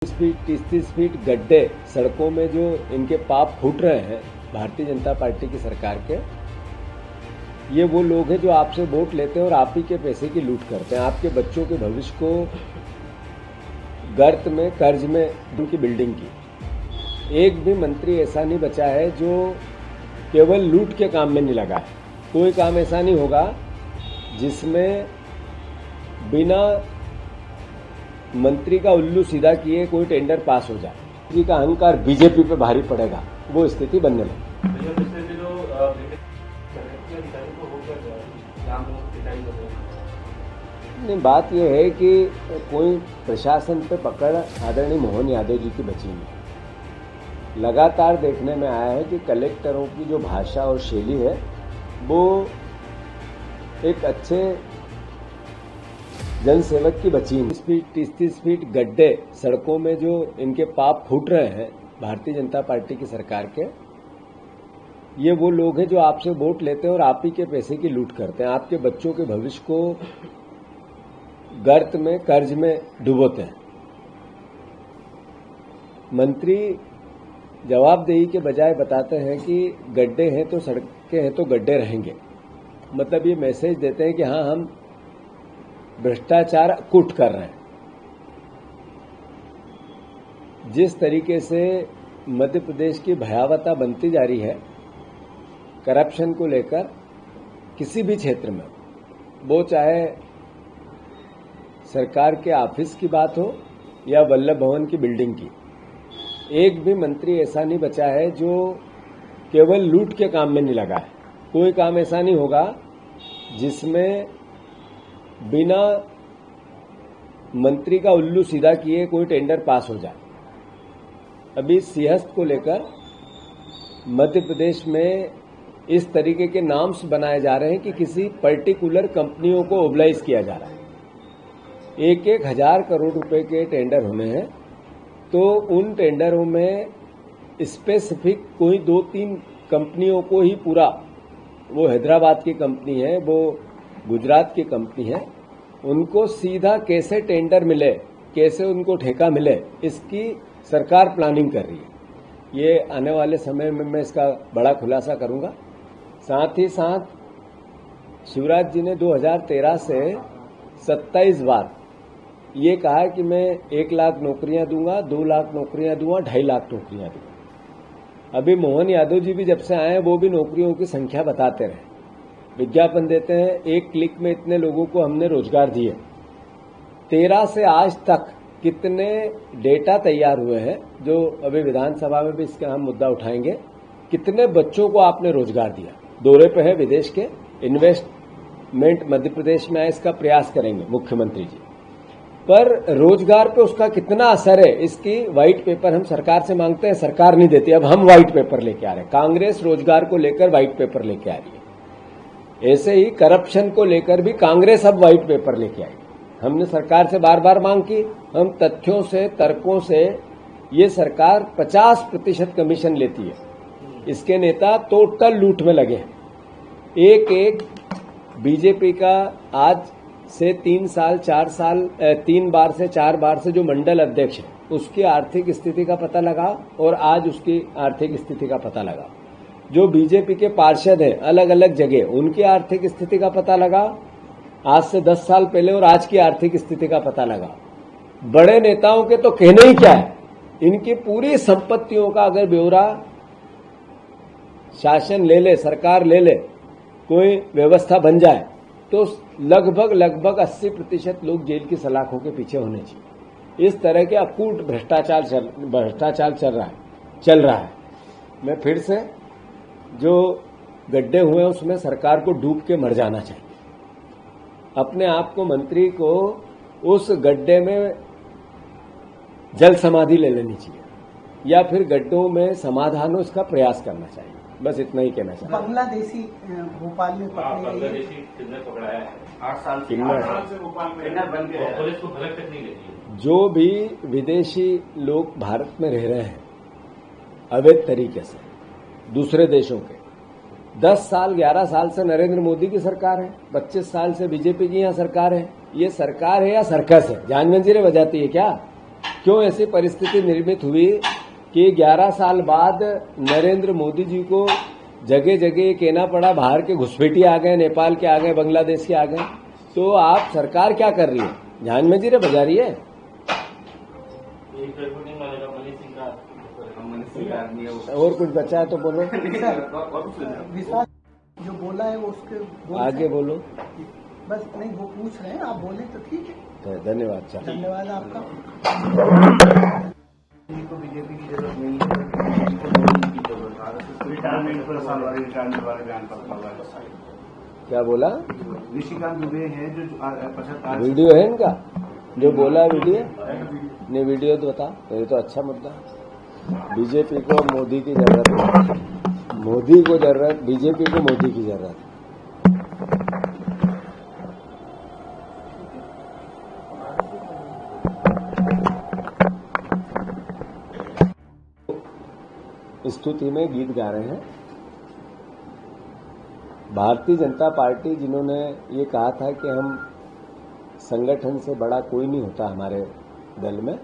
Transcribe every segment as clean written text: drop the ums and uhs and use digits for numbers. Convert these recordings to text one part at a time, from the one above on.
Feet 30-30 feet गड्ढे सड़कों में जो इनके पाप फूट रहे हैं भारतीय जनता पार्टी की सरकार के, ये वो लोग हैं जो आपसे वोट लेते हैं और आप ही के पैसे की लूट करते हैं। आपके बच्चों के भविष्य को गर्त में, कर्ज में उनकी बिल्डिंग की। एक भी मंत्री ऐसा नहीं बचा है जो केवल लूट के काम में नहीं लगा है। कोई काम ऐसा नहीं होगा जिसमें बिना मंत्री का उल्लू सीधा किए कोई टेंडर पास हो जाए। जी का अहंकार बीजेपी पे भारी पड़ेगा, वो स्थिति बनने लगी। नहीं, बात यह है कि कोई प्रशासन पे पकड़ आदरणीय मोहन यादव जी की बची नहीं। लगातार देखने में आया है कि कलेक्टरों की जो भाषा और शैली है वो एक अच्छे जनसेवक की बची नहीं। 30-30 फीट गड्ढे सड़कों में जो इनके पाप फूट रहे हैं भारतीय जनता पार्टी की सरकार के, ये वो लोग हैं जो आपसे वोट लेते हैं और आप ही के पैसे की लूट करते हैं। आपके बच्चों के भविष्य को गर्त में, कर्ज में डुबोते हैं। मंत्री जवाबदेही के बजाय बताते हैं कि गड्ढे हैं तो सड़कें हैं तो गड्ढे रहेंगे। मतलब ये मैसेज देते हैं कि हाँ, हम भ्रष्टाचार कुट कर रहे हैं। जिस तरीके से मध्य प्रदेश की भयावहता बनती जा रही है करप्शन को लेकर, किसी भी क्षेत्र में, वो चाहे सरकार के ऑफिस की बात हो या वल्लभ भवन की बिल्डिंग की, एक भी मंत्री ऐसा नहीं बचा है जो केवल लूट के काम में नहीं लगा है। कोई काम ऐसा नहीं होगा जिसमें बिना मंत्री का उल्लू सीधा किए कोई टेंडर पास हो जाए। अभी सिंहस्थ को लेकर मध्य प्रदेश में इस तरीके के नाम्स बनाए जा रहे हैं कि किसी पर्टिकुलर कंपनियों को ओबलाइज किया जा रहा है। 1-1 हजार करोड़ रुपए के टेंडर होने हैं, तो उन टेंडरों में स्पेसिफिक कोई 2-3 कंपनियों को ही पूरा, वो हैदराबाद की कंपनी है, वो गुजरात की कंपनी है, उनको सीधा कैसे टेंडर मिले, कैसे उनको ठेका मिले, इसकी सरकार प्लानिंग कर रही है। ये आने वाले समय में मैं इसका बड़ा खुलासा करूंगा। साथ ही साथ शिवराज जी ने 2013 से 27 बार ये कहा कि मैं 1 लाख नौकरियां दूंगा, 2 लाख नौकरियां दूंगा, 2.5 लाख नौकरियां दूंगा। अभी मोहन यादव जी भी जब से आए हैं वो भी नौकरियों की संख्या बताते रहे, विज्ञापन देते हैं, 1 क्लिक में इतने लोगों को हमने रोजगार दिए। 13 से आज तक कितने डेटा तैयार हुए हैं, जो अभी विधानसभा में भी इसका हम मुद्दा उठाएंगे। कितने बच्चों को आपने रोजगार दिया। दौरे पे है विदेश के, इन्वेस्टमेंट मध्य प्रदेश में आए, इसका प्रयास करेंगे मुख्यमंत्री जी, पर रोजगार पे उसका कितना असर है, इसकी व्हाइट पेपर हम सरकार से मांगते हैं, सरकार नहीं देती। अब हम व्हाइट पेपर लेके आ रहे हैं। कांग्रेस रोजगार को लेकर व्हाइट पेपर लेके आ रही है। ऐसे ही करप्शन को लेकर भी कांग्रेस अब व्हाइट पेपर लेके आई। हमने सरकार से बार बार मांग की, हम तथ्यों से, तर्कों से, ये सरकार 50% कमीशन लेती है, इसके नेता टोटल लूट में लगे हैं। एक बीजेपी का आज से 3 साल 4 साल 3 बार से 4 बार से जो मंडल अध्यक्ष है, उसकी आर्थिक स्थिति का पता लगाओ और आज उसकी आर्थिक स्थिति का पता लगाओ। जो बीजेपी के पार्षद हैं अलग अलग जगह, उनकी आर्थिक स्थिति का पता लगाओ, आज से 10 साल पहले और आज की आर्थिक स्थिति का पता लगाओ। बड़े नेताओं के तो कहने ही क्या है, इनकी पूरी संपत्तियों का अगर ब्यौरा शासन ले ले, सरकार ले ले, कोई व्यवस्था बन जाए, तो लगभग 80% लोग जेल की सलाखों के पीछे होने चाहिए। इस तरह के अकूट भ्रष्टाचार चल रहा है। मैं फिर से, जो गड्ढे हुए हैं उसमें सरकार को डूब के मर जाना चाहिए। अपने आप को, मंत्री को उस गड्ढे में जल समाधि ले लेनी चाहिए, या फिर गड्ढों में समाधान हो, इसका प्रयास करना चाहिए। बस इतना ही कहना चाहिए। बांग्लादेशी भोपाल में बांग्लादेशी कितने पकड़ाया है? 8 साल से भोपाल में बन गया है। पुलिस को भलक तक नहीं लेती है। जो भी विदेशी लोग भारत में रह रहे हैं अवैध तरीके से दूसरे देशों के, 10 साल 11 साल से नरेंद्र मोदी की सरकार है, 25 साल से बीजेपी की यहाँ सरकार है। ये सरकार है या सर्कस है? जान मंजीरें बजाती है क्या? क्यों ऐसी परिस्थिति निर्मित हुई कि 11 साल बाद नरेंद्र मोदी जी को जगह जगह कहना पड़ा, बाहर के घुसपैठी आ गए, नेपाल के आ गए, बांग्लादेश के आ गए। तो आप सरकार क्या कर रही है? जान में जीरे बजा रही है। और कुछ बचा है तो बोलो। विश्वास जो बोला है वो उसके आगे बोलो। बस नहीं, वो पूछ रहे हैं, आप बोले तो ठीक है। धन्यवाद सर। धन्यवाद आपका। बीजेपी की जरूरत नहीं है, रिटायरमेंट पर साल वाले रिटायरमेंट वाले बयान पर क्या बोला? निशिकांत दुबे है जो 75 वीडियो है इनका जो बोला, वीडियो नहीं, वीडियो तो बता। ये तो अच्छा मुद्दा। बीजेपी को मोदी की जरूरत है, मोदी को जरूरत, बीजेपी को मोदी की जरूरत। स्तुति में गीत गा रहे हैं। भारतीय जनता पार्टी जिन्होंने ये कहा था कि हम संगठन से बड़ा कोई नहीं होता हमारे दल में,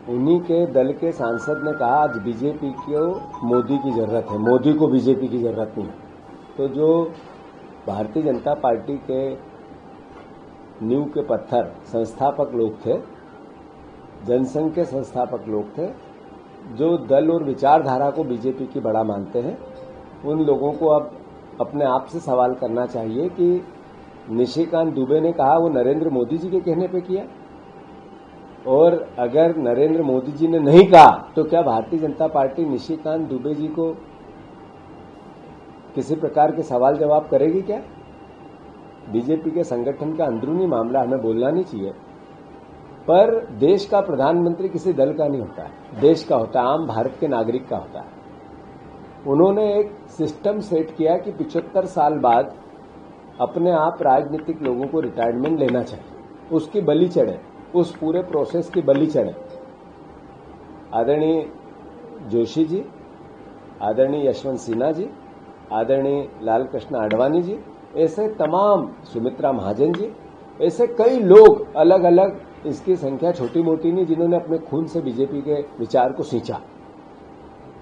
उन्हीं के दल के सांसद ने कहा आज बीजेपी को मोदी की जरूरत है, मोदी को बीजेपी की जरूरत नहीं है। तो जो भारतीय जनता पार्टी के नींव के पत्थर संस्थापक लोग थे, जनसंघ के संस्थापक लोग थे, जो दल और विचारधारा को बीजेपी की बड़ा मानते हैं, उन लोगों को अब अपने आप से सवाल करना चाहिए कि निशिकांत दुबे ने कहा वो नरेंद्र मोदी जी के कहने पे किया, और अगर नरेंद्र मोदी जी ने नहीं कहा तो क्या भारतीय जनता पार्टी निशिकांत दुबे जी को किसी प्रकार के सवाल जवाब करेगी क्या? बीजेपी के संगठन का अंदरूनी मामला हमें बोलना नहीं चाहिए, पर देश का प्रधानमंत्री किसी दल का नहीं होता है, देश का होता है, आम भारत के नागरिक का होता है। उन्होंने एक सिस्टम सेट किया कि 75 साल बाद अपने आप राजनीतिक लोगों को रिटायरमेंट लेना चाहिए, उसकी बलि चढ़े, उस पूरे प्रोसेस की बलि चढ़े। आदरणीय जोशी जी, आदरणीय यशवंत सिन्हा जी, आदरणीय लाल कृष्ण आडवाणी जी, ऐसे तमाम, सुमित्रा महाजन जी, ऐसे कई लोग, अलग अलग, इसकी संख्या छोटी मोटी नहीं, जिन्होंने अपने खून से बीजेपी के विचार को सींचा।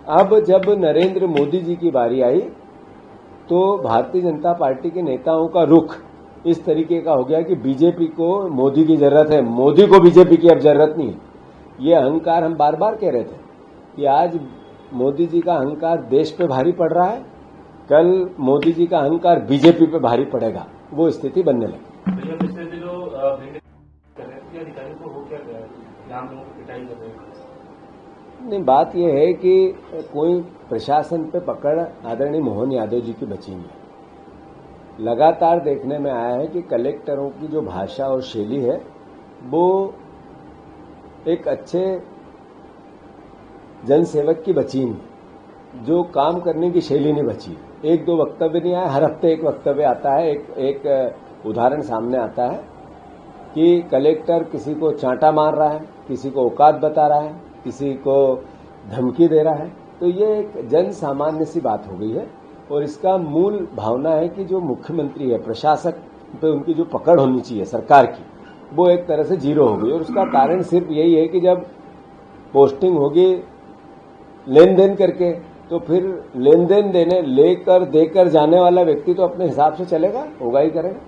अब जब नरेंद्र मोदी जी की बारी आई तो भारतीय जनता पार्टी के नेताओं का रुख इस तरीके का हो गया कि बीजेपी को मोदी की जरूरत है, मोदी को बीजेपी की अब जरूरत नहीं है। ये अहंकार हम बार बार कह रहे थे कि आज मोदी जी का अहंकार देश पे भारी पड़ रहा है, कल मोदी जी का अहंकार बीजेपी पे भारी पड़ेगा, वो स्थिति बनने लगी। नहीं, बात यह है कि कोई प्रशासन पे पकड़ आदरणीय मोहन यादव जी की बची नहीं। लगातार देखने में आया है कि कलेक्टरों की जो भाषा और शैली है वो एक अच्छे जनसेवक की बची नहीं, जो काम करने की शैली नहीं बची। एक दो वक्तव्य नहीं आया, हर हफ्ते एक वक्तव्य आता है, एक उदाहरण सामने आता है कि कलेक्टर किसी को चांटा मार रहा है, किसी को औकात बता रहा है, किसी को धमकी दे रहा है। तो ये एक जन सामान्य सी बात हो गई है, और इसका मूल भावना है कि जो मुख्यमंत्री है, प्रशासक पे उनकी जो पकड़ होनी चाहिए सरकार की, वो एक तरह से जीरो हो गई। और उसका कारण सिर्फ यही है कि जब पोस्टिंग होगी लेन देन करके, तो फिर लेन देन देने लेकर देकर जाने वाला व्यक्ति तो अपने हिसाब से चलेगा, होगा ही करेगा।